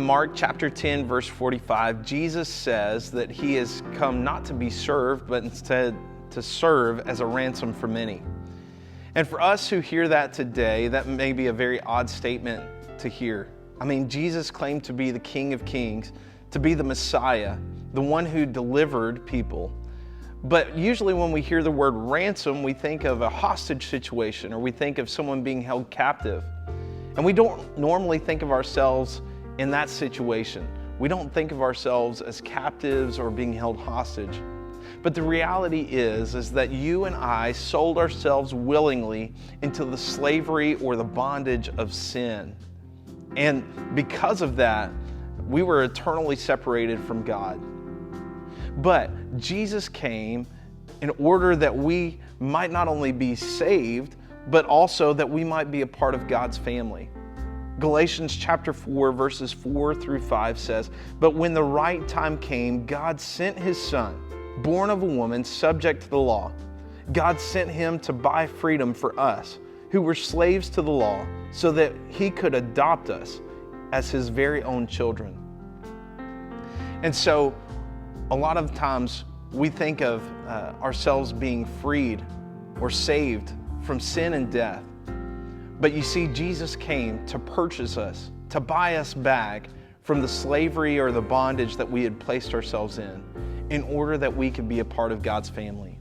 Mark chapter 10, verse 45, Jesus says that he has come not to be served, but instead to serve as a ransom for many. And for us who hear that today, that may be a very odd statement to hear. I mean, Jesus claimed to be the King of Kings, to be the Messiah, the one who delivered people. But usually when we hear the word ransom, we think of a hostage situation, or we think of someone being held captive. And we don't normally think of ourselves in that situation. We don't think of ourselves as captives or being held hostage. But the reality is that you and I sold ourselves willingly into the slavery or the bondage of sin. And because of that, we were eternally separated from God. But Jesus came in order that we might not only be saved, but also that we might be a part of God's family. Galatians chapter 4, verses 4 through 5 says, "But when the right time came, God sent his Son, born of a woman, subject to the law. God sent him to buy freedom for us, who were slaves to the law, so that he could adopt us as his very own children." And so, a lot of times we think of ourselves being freed or saved from sin and death. But you see, Jesus came to purchase us, to buy us back from the slavery or the bondage that we had placed ourselves in order that we could be a part of God's family.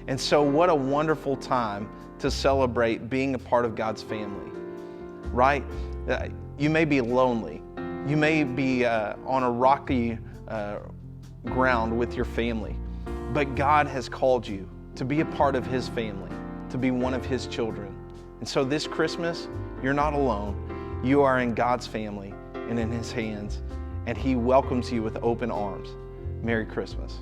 And so what a wonderful time to celebrate being a part of God's family, right? You may be lonely. You may be on a rocky ground with your family, but God has called you to be a part of his family, to be one of his children. And so this Christmas, you're not alone. You are in God's family and in his hands, and he welcomes you with open arms. Merry Christmas.